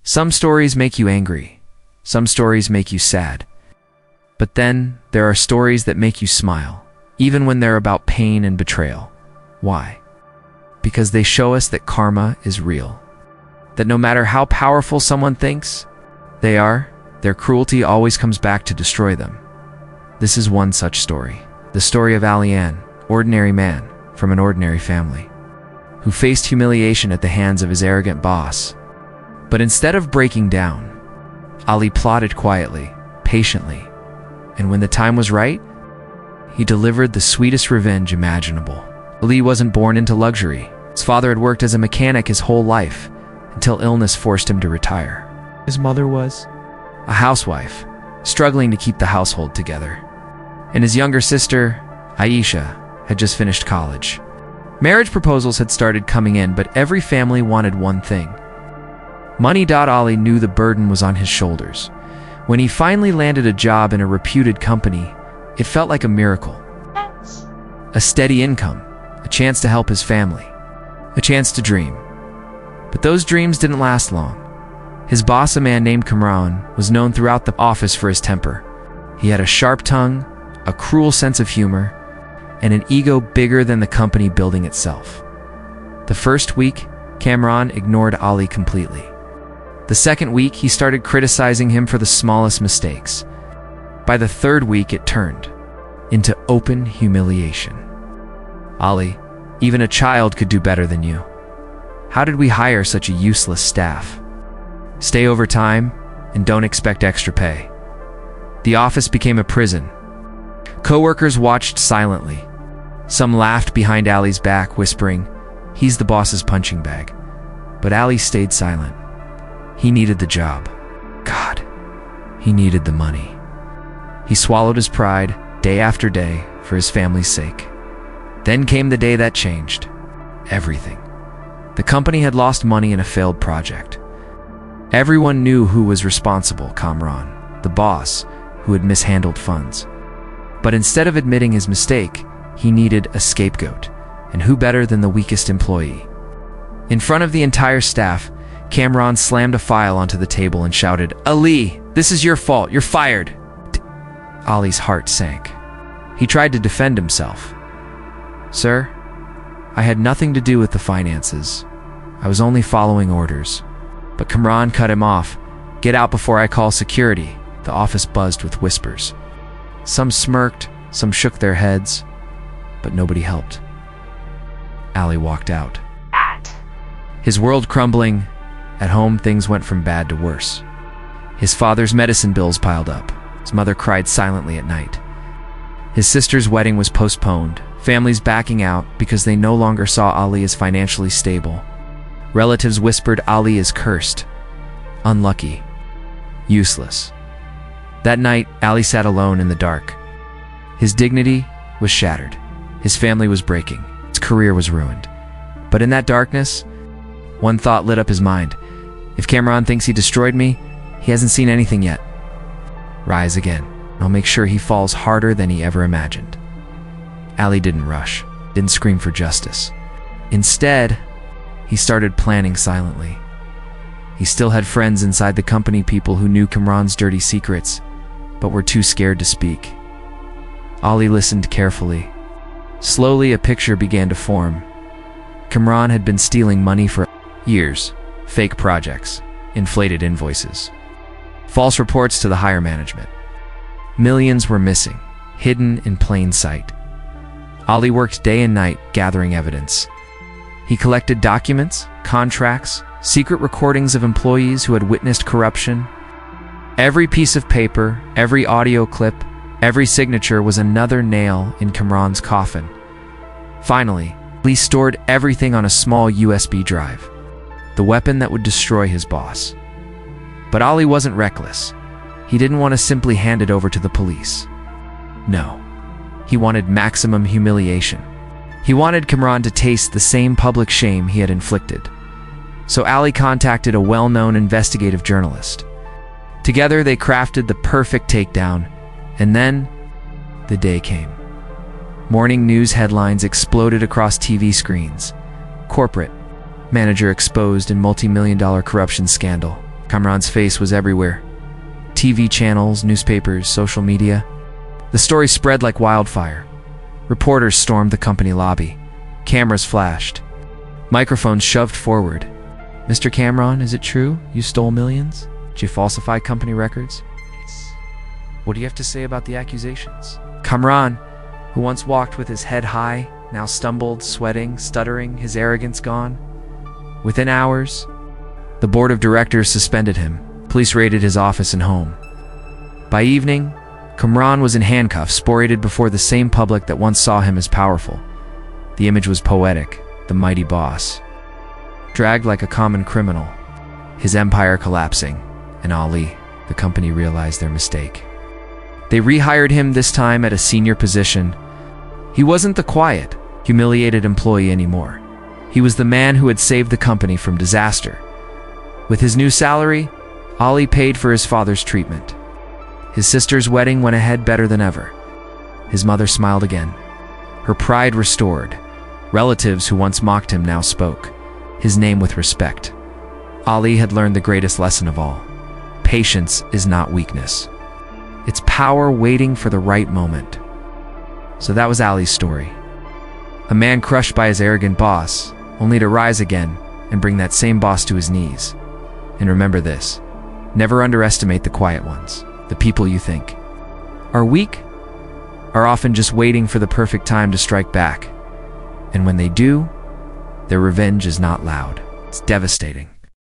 Some stories make you angry. Some stories make you sad. But then there are stories that make you smile, even when they're about pain and betrayal. Why? Because they show us that karma is real. That no matter how powerful someone thinks they are, their cruelty always comes back to destroy them. This is one such story. The story of Ali, an ordinary man from an ordinary family, who faced humiliation at the hands of his arrogant boss. But instead of breaking down, Ali plotted quietly, patiently, and when the time was right, he delivered the sweetest revenge imaginable. Ali wasn't born into luxury. His father had worked as a mechanic his whole life, until illness forced him to retire. His mother was a housewife, struggling to keep the household together. And his younger sister, Aisha, had just finished college. Marriage proposals had started coming in, but every family wanted one thing: money. Ali knew the burden was on his shoulders. When he finally landed a job in a reputed company, it felt like a miracle. A steady income, a chance to help his family, a chance to dream. But those dreams didn't last long. His boss, a man named Kamran, was known throughout the office for his temper. He had a sharp tongue, a cruel sense of humor, and an ego bigger than the company building itself. The first week, Kamran ignored Ali completely. The second week, he started criticizing him for the smallest mistakes. By the third week, it turned into open humiliation. Ali, even a child could do better than you. How did we hire such a useless staff? Stay overtime and don't expect extra pay. The office became a prison. Coworkers watched silently. Some laughed behind Ali's back, whispering, "He's the boss's punching bag." But Ali stayed silent. He needed the job. God, he needed the money. He swallowed his pride day after day for his family's sake. Then came the day that changed everything. The company had lost money in a failed project. Everyone knew who was responsible: Kamran, the boss, who had mishandled funds. But instead of admitting his mistake, he needed a scapegoat, and who better than the weakest employee? In front of the entire staff, Kamran slammed a file onto the table and shouted, "Ali, this is your fault. You're fired." Ali's heart sank. He tried to defend himself. "Sir, I had nothing to do with the finances. I was only following orders." But Kamran cut him off. "Get out before I call security." The office buzzed with whispers. Some smirked, some shook their heads, but nobody helped. Ali walked out. His world crumbling. At home, things went from bad to worse. His father's medicine bills piled up. His mother cried silently at night. His sister's wedding was postponed, families backing out because they no longer saw Ali as financially stable. Relatives whispered Ali is cursed, unlucky, useless. That night, Ali sat alone in the dark. His dignity was shattered. His family was breaking. His career was ruined. But in that darkness, one thought lit up his mind. If Kamran thinks he destroyed me, he hasn't seen anything yet. Rise again. I'll make sure he falls harder than he ever imagined. Ali didn't rush, didn't scream for justice. Instead, he started planning silently. He still had friends inside the company, people who knew Kamran's dirty secrets, but were too scared to speak. Ali listened carefully. Slowly, a picture began to form. Kamran had been stealing money for years. Fake projects, inflated invoices, false reports to the higher management. Millions were missing, hidden in plain sight. Ali worked day and night gathering evidence. He collected documents, contracts, secret recordings of employees who had witnessed corruption. Every piece of paper, every audio clip, every signature was another nail in Kamran's coffin. Finally, Lee stored everything on a small USB drive, the weapon that would destroy his boss. But Ali wasn't reckless. He didn't want to simply hand it over to the police. No, he wanted maximum humiliation. He wanted Kamran to taste the same public shame he had inflicted. So Ali contacted a well-known investigative journalist. Together, they crafted the perfect takedown, and then the day came. Morning news headlines exploded across TV screens. Corporate manager exposed in multi-million-dollar corruption scandal. Kamran's face was everywhere. TV channels, newspapers, social media. The story spread like wildfire. Reporters stormed the company lobby. Cameras flashed. Microphones shoved forward. "Mr. Cameron, is it true? You stole millions? Did you falsify company records? What do you have to say about the accusations?" Kamran, who once walked with his head high, now stumbled, sweating, stuttering, his arrogance gone. Within hours, the board of directors suspended him. Police raided his office and home. By evening, Kamran was in handcuffs, paraded before the same public that once saw him as powerful. The image was poetic, the mighty boss, dragged like a common criminal, his empire collapsing, and Ali, the company, realized their mistake. They rehired him, this time at a senior position. He wasn't the quiet, humiliated employee anymore. He was the man who had saved the company from disaster. With his new salary, Ali paid for his father's treatment. His sister's wedding went ahead better than ever. His mother smiled again, her pride restored. Relatives who once mocked him now spoke, his name with respect. Ali had learned the greatest lesson of all. Patience is not weakness. It's power waiting for the right moment. So that was Ali's story. A man crushed by his arrogant boss, only to rise again and bring that same boss to his knees. And remember this, never underestimate the quiet ones. The people you think are weak are often just waiting for the perfect time to strike back. And when they do, their revenge is not loud. It's devastating.